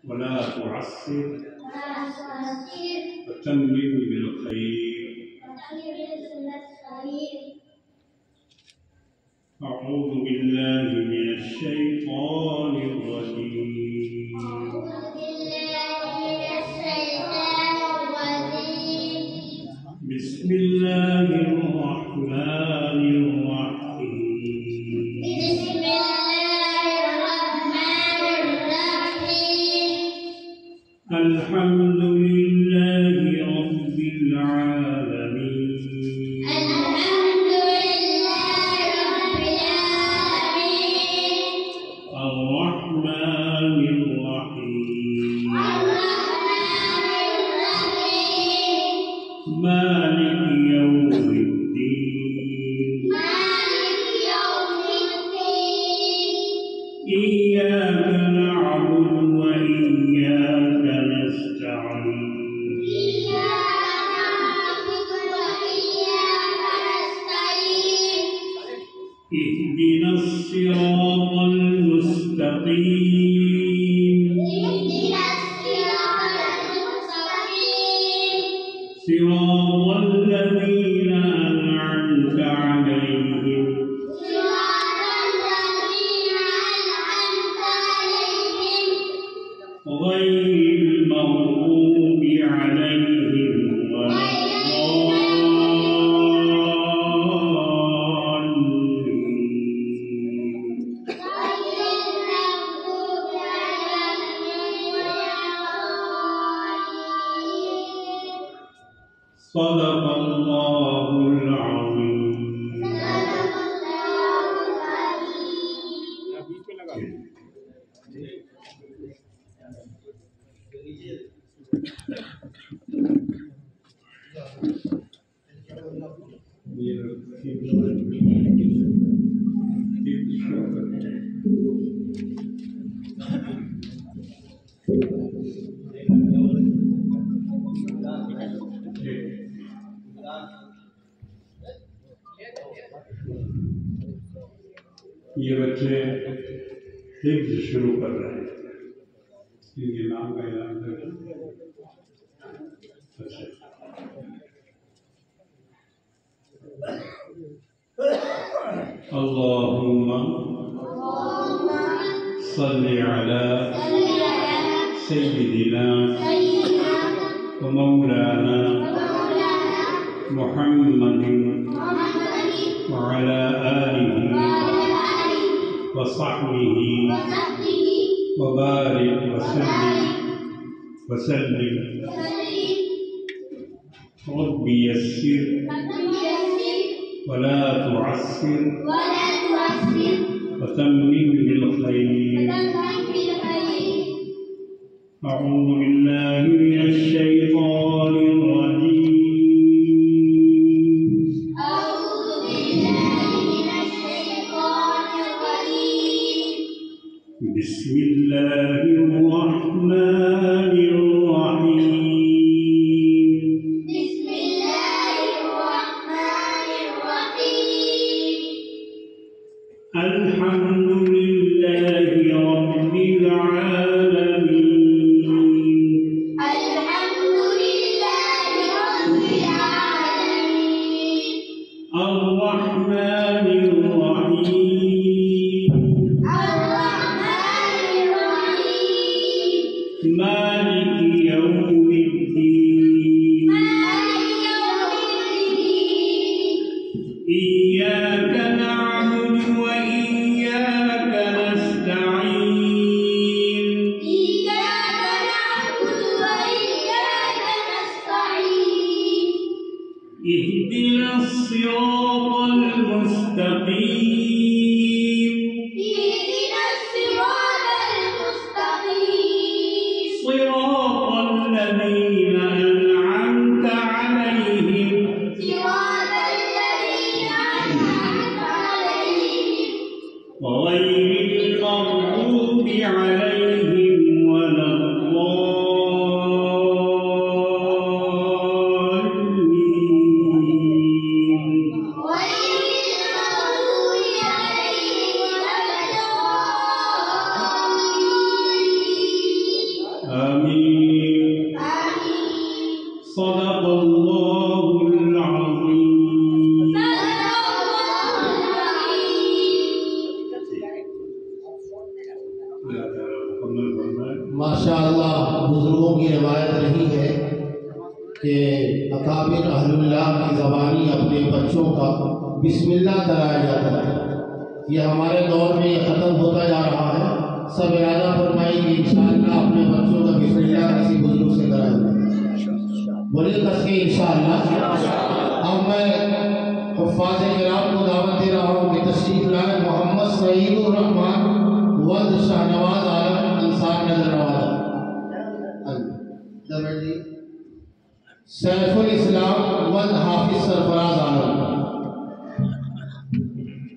ولا تعسر وتمم بالخير. أعوذ بالله من الشيطان الرجيم. بسم الله الرحمن الرحيم. الحمد لله رب العالمين. الرحمن الرحيم. مالك يوم الدين. إياك نعبد وإياك نستعين. اهدنا الصراط المستقيم. صراط الذين أنعمت عليهم غير المغضوب عليهم ولا صدق الله العظيم. ये बच्चे हिफ्ज़ शुरू कर रहे हैं, इनके नाम का ऐलान करें। अच्छा, अल्लाहुम्मा सल्लि अला सय्यिदिना व मौलाना मुहम्मदिन व अला आलिहि व सहबिहि व बारिक व सल्लिम। रब्बी यस्सिर वला तुअस्सिर व तम्मिम बिल खैर। अऊज़ु बिल्लाहि मिनश शैतानिर रजीम। बिस्मिल्लाहिर रहमानिर रहीम। अल्हम्दुलिल्लाहि रब्बिल आलमीन। अर्रहमानिर रहीम। मालिक यौमिद्दीन। इय्याक नअबुदु व इय्याक नस्तईन। इहदिना الصراط المستقيم. صراط الذين أنعمت عليهم غير المغضوب عليهم ولا الضالين. माशाअल्लाह बुजुर्गों की रवायत रही है कि अकाबिर अहलुल्लाह की ज़बानी अपने बच्चों का बिस्मिल्लाह कराया जाता है। ये हमारे दौर में ये ख़त्म होता जा रहा है। सब इरादा फरमाई कि इंशाअल्लाह अपने बच्चों का बिस्मिल्लाह किसी बुजुर्ग से कराएंगे। बोलिए कस के इंशाअल्लाह। अब मैं हुफ़ाज़ किराम को दावत दे रहा हूँ कि तशरीफ़ लाए मोहम्मद सईदुर रहमान वल्द शाहनवाज आलम इंसान नजर नवाज सैफुल इस्लाम वल्द हाफिज सरफराज आलम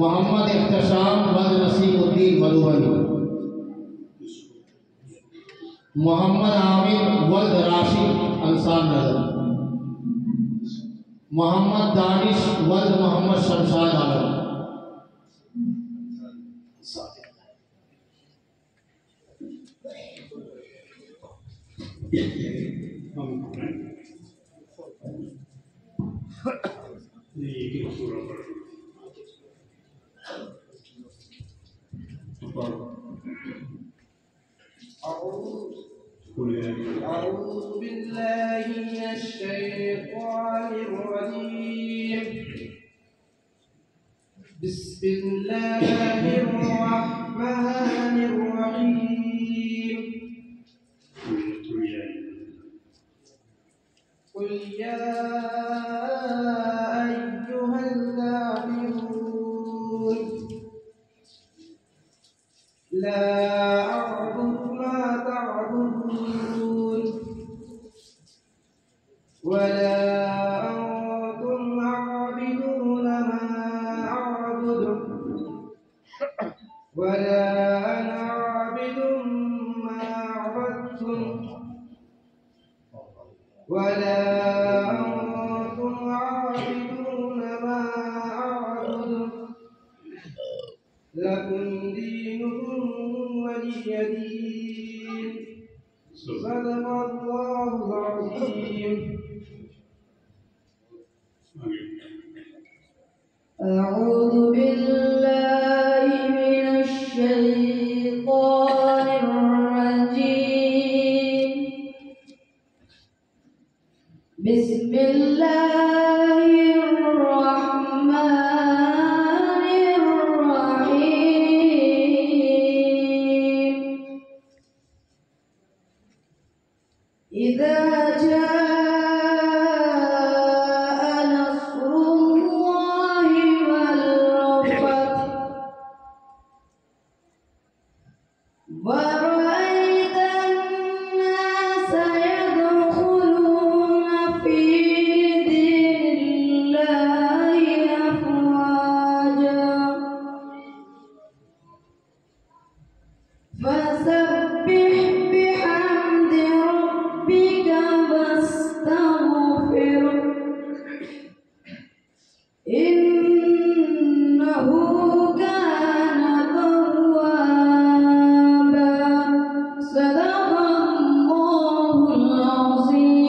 मोहम्मद इख्तिशाम वल्द नसीमुद्दीन मधुबनी मोहम्मद आमिर वल्द राशिद अंसार नगर मोहम्मद दानिश वल्द मोहम्मद शमशाद आलम أعوذ بالله من الشيطان الرجيم. بسم الله الرحمن الرحيم. قل يا أيها الكافرون لا أعبد ما تعبدون ولا أنتم عابدون ما أعبد ولا أنا عابد ما عبدتم ولا أنتم عابدون ما أعبد لكم دينكم ولي دين. صدق الله العظيم. أعوذ بالله من الشيطان الرجيم. بسم الله الرحمن الرحيم. إذا جاء نصر الله والفتح ورأيت الناس يدخلون في دين الله أفواجا فسبح بحمد ربك واستغفره إنه كان توابا. صدق الله العظيم.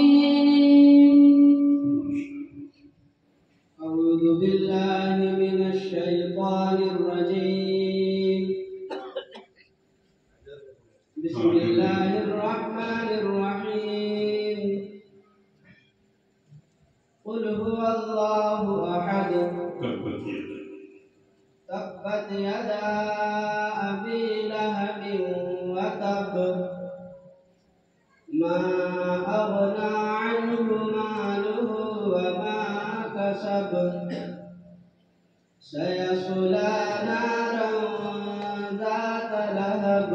أعوذ بالله من الشيطان الرجيم. بسم الله الرحمن الرحيم. قل هو الله أحد. تبت يدا أبي لهب وتب ما أغنى عنه ماله وما كسب سيصلى نارا ذات لهب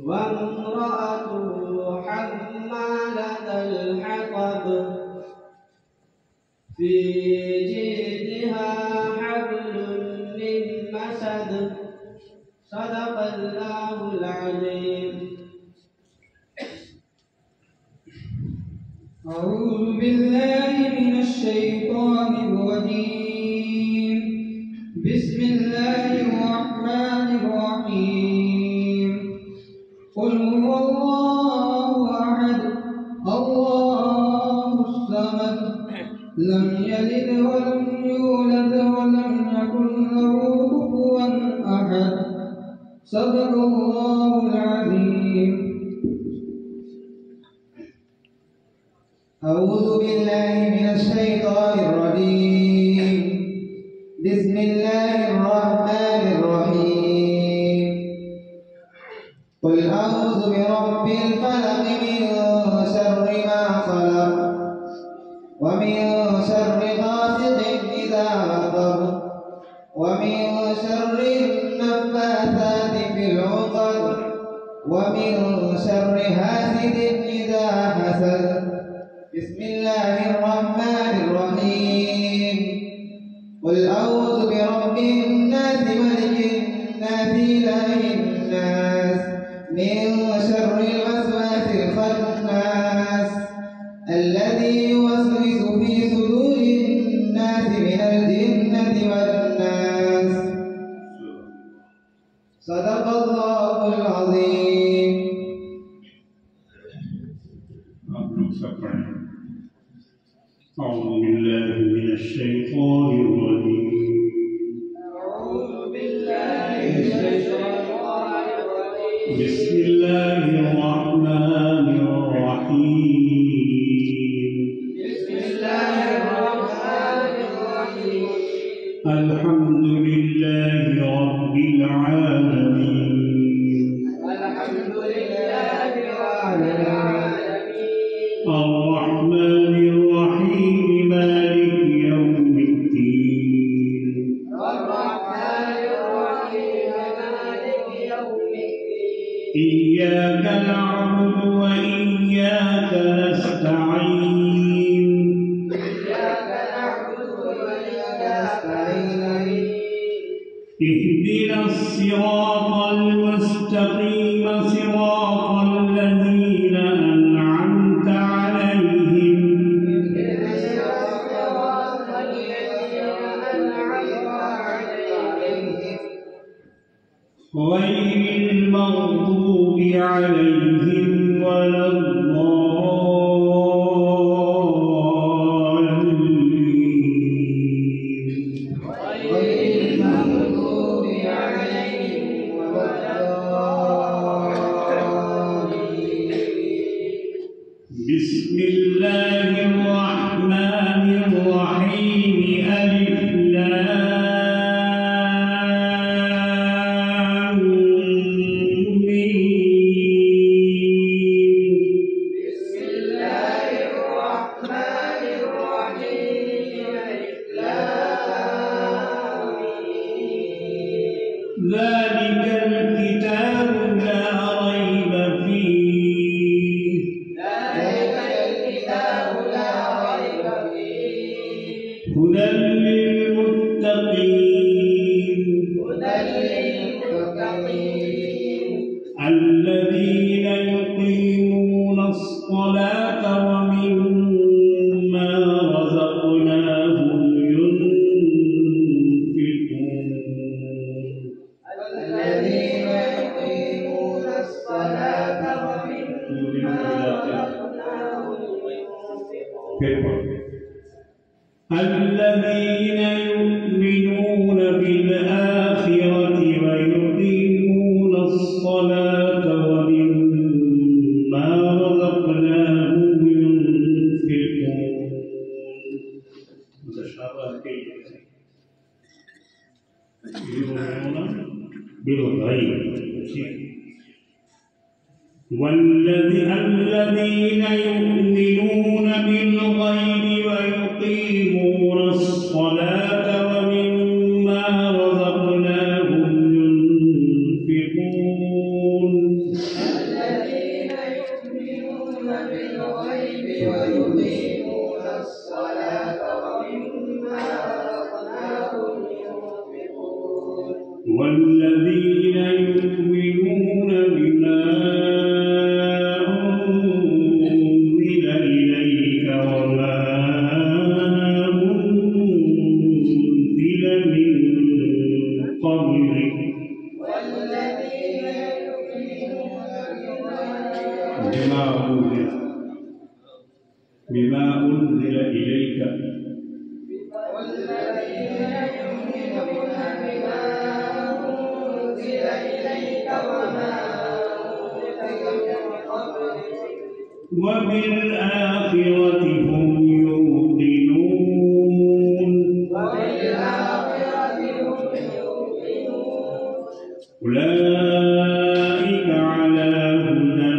وامرأته حمالة الحطب في جيدها حبل من مسد. صدق الله العظيم. أعوذ بالله من الشيطان الرجيم. بسم الله الرحمن الرحيم. قل هو الله أحد الله الصمد لم يلد ولم يولد ولم يكن له كفوا أحد. صدق الله العظيم. أعوذ بالله من الشيطان الرجيم. بسم الله الرحمن الرحيم. قل أعوذ برب الفلق من شر ما خلق ومن شر غاسق إذا وقب ومن شر النفاثات في العقد ومن شر حاسد إذا حسد. بسم الله الرحمن الرحيم. قل أعوذ برب الناس ملك الناس إله الناس من شر الوسواس الخناس الذي يوسوس في صدور الناس من الجنة والناس. صدق الله العظيم. आप लोग सब पढ़ें। أعوذ بالله من الشيطان الرجيم. أعوذ بالله من الشيطان الرجيم. بسم الله الرحمن الرحيم. بسم الله الرحمن الرحيم. الحمد لله رب العالمين. الحمد لله رب العالمين. الرحمن الرحيم مالك يوم الدين. الرحمن الرحيم مالك يوم الدين. إياك نعبد وإياك نستعين. إياك نعبد وإياك نستعين. اهدنا الصراط المستقيم صراط الذين أنعمت عليهم اهدنا الصراط الذين أنعمت عليهم غير المغضوب عليهم ولا الضالين. غير المغضوب عليهم ولا الضالين. بسم الله الرحمن الرحيم. ألف لام ميم. بسم الله الرحمن الرحيم. ألف لام ميم. ذلك الكتاب لا ريب فيه ذلك الكتاب لا ريب فيه هدى للمتقين هدى للمتقين الذين يقيمون الصلاة ومما رزقناهم ينفقون. الذين يقيمون الصلاة ومما رزقناهم ينفقون. الذين يؤمنون بالآخرة ويقيمون الصلاة ومما رزقناهم ينفقون. متشابه يؤمنون بالغيب. الذين يؤمنون بالغيب ويقيمون الصلاة ومما رزقناهم ينفقون. الذين يؤمنون بالغيب ويقيمون الصلاة ومما رزقناهم ينفقون. والذين يؤمنون بما أنزل إليك وما أنزل من قبلك والذين يؤمنون بما أنزل إليك والذين يؤمنون بما أنزل إليك وبالآخرة هم يوقنون أولئك على هدى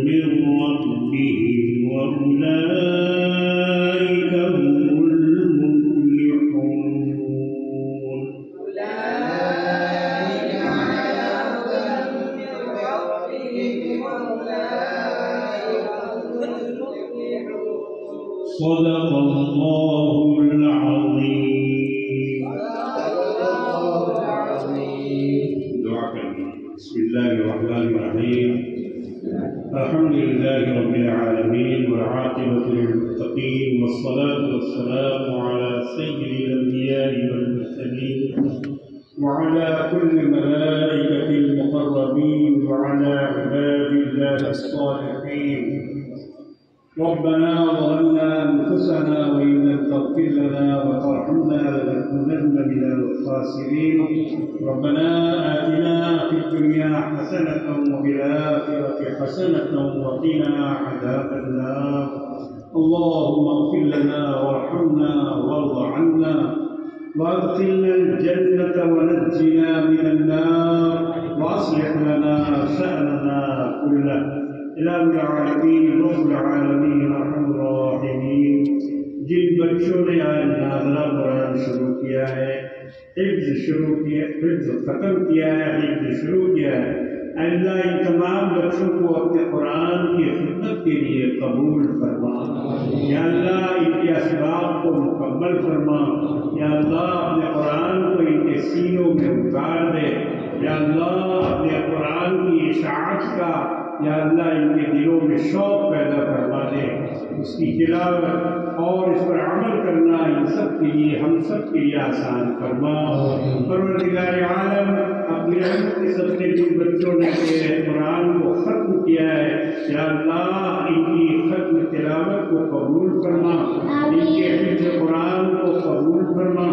من ربهم وأولئك هم المفلحون صدق الله العظيم. دعا کریں. بسم اللہ الرحمن الرحیم. الحمد لله رب العالمين والعاقبة للمتقين والصلاة والسلام على سيد الأنبياء والمرسلين وعلى كل الملائكة المقربين وعلى عباد الله الصالحين. ربنا ظلمنا أنفسنا وإن لم تغفر لنا وترحمنا لنكونن من الخاسرين. ربنا آتنا في الدنيا حسنة وفي الآخرة حسنة وقنا عذاب النار. اللهم اغفر لنا وارحمنا وارض عنا وادخلنا الجنة ونجنا من النار وأصلح لنا شأننا كله. الہ العالمین رب العالمین ارحم الراحمین. جن بچوں نے آج ناظرہ قرآن شروع کیا ہے، حفظ ختم کیا ہے، حفظ شروع کیا ہے، اللہ ان تمام بچوں کو اپنے قرآن کی خدمت کے لیے قبول فرما. یا اللہ ان کے اسباب کو مکمل فرما. یا اللہ اپنے قرآن کو ان کے سینوں میں اتار دے. یا اللہ اپنے قرآن کی اشاعت کا یا اللہ ان کے دلوں میں شوق پیدا فرما دے. اس کی تلاوت اور اس پر عمل کرنا ان سب کے لیے، ہم سب کے لیے آسان فرما. پروردگار عالم اپنی رحمت کے صدقے جن بچوں نے تیرے قرآن کو ختم کیا ہے، یا اللہ ان کی ختم تلاوت کو قبول فرما. ان کے حفظ قرآن کو قبول فرما.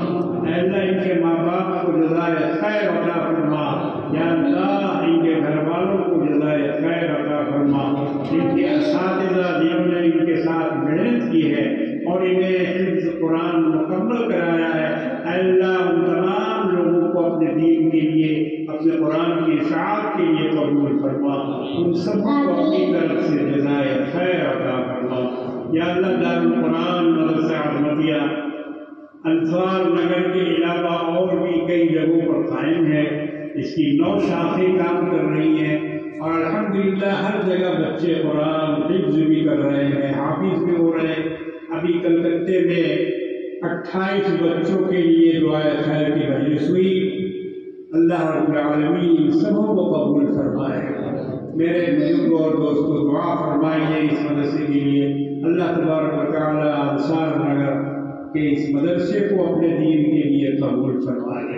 اے اللہ ان کے ماں باپ کو جزائے خیر عطا فرما. یا اللہ ان کے گھر والوں کو جزائے خیر عطا فرما. ان کے اساتذہ جنہوں نے ان کے ساتھ محنت کی ہے اور انہیں حفظ قرآن مکمل کرایا ہے، اے اللہ ان تمام لوگوں کو اپنے دین کے لیے، اپنے قرآن کی اشاعت کے لیے قبول فرما. ان سب کو اپنی طرف سے جزائے خیر عطا فرما. یا اللہ دارالقرآن مدرسہ احمدیہ انصار نگر کے علاوہ اور بھی کئی جگہوں پر قائم ہے. اس کی 9 شاخیں کام کر رہی ہیں اور الحمدللہ ہر جگہ بچے قرآن حفظ بھی کر رہے ہیں، حافظ بھی ہو رہے ہیں. ابھی کلکتے میں 28 بچوں کے لیے دعائے خیر کی مجلس ہوئی. اللہ رب العالمین سبوں کو قبول فرمائے. میرے بزرگوں اور دوستوں دعا فرمائیے اس مدرسے کے لیے. اللہ تبارک و تعالی انصار نگر کہ اس مدرسے کو اپنے دین کے لیے قبول فرمائے.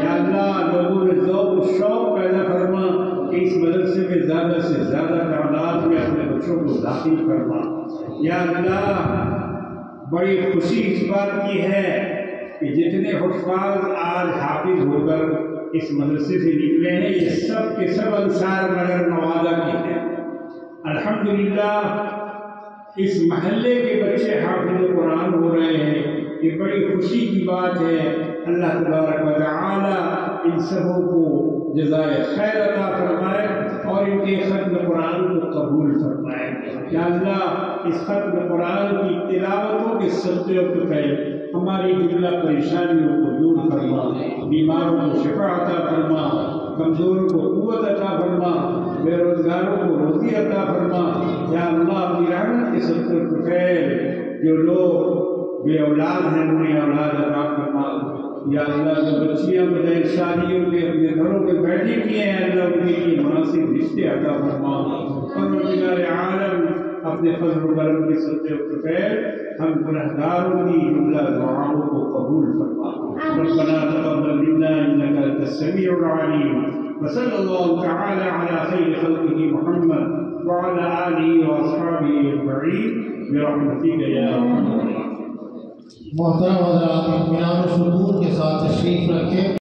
یا اللہ لوگوں میں ذوق و شوق پیدا فرما کہ اس مدرسے میں زیادہ سے زیادہ تعداد میں اپنے بچوں کو داخل فرما. یا اللہ بڑی خوشی اس بات کی ہے کہ جتنے حفاظ آج حافظ ہو کر اس مدرسے سے نکلے ہیں یہ سب کے سب انصار نگر نوادہ کے ہیں. الحمدللہ اس محلے کے بچے حافظ قرآن ہو رہے ہیں، یہ بڑی خوشی کی بات ہے. اللہ تبارک و تعالی ان سبوں کو جزائے خیر عطا فرمائے اور ان کے ختم قرآن کو قبول فرمائے. یا اللہ اس ختم قرآن کی تلاوتوں کے صدقے و فضل ہماری جملہ پریشانیوں کو دور فرما. بیماروں کو شفا عطا فرما، کمزوروں کو قوت عطا فرما، بے روزگاروں کو روزی عطا فرما. یا اللہ اپنی رحمت کے صدقے و فضل جو لوگ بے اولاد ہیں انہیں اولاد عطا فرما. یا اللہ جو بچیاں بغیر شادیوں کے اپنے گھروں میں بیٹھے کیے ہیں اللہ ان کے لیے مناسب رشتے عطا فرما. پروردگار عالم اپنے فضل و کرم کے صدقے و فضل ہم گنہگاروں کی جملہ دعاؤں کو قبول فرما. ربنا تقبل منا انك انت السميع العليم وصلى الله تعالى على خير خلقه محمد وعلى آله واصحابه اجمعين برحمتك يا ارحم الراحمين. محترم حضرات اطمینان و سکون کے ساتھ تشریف رکھیں.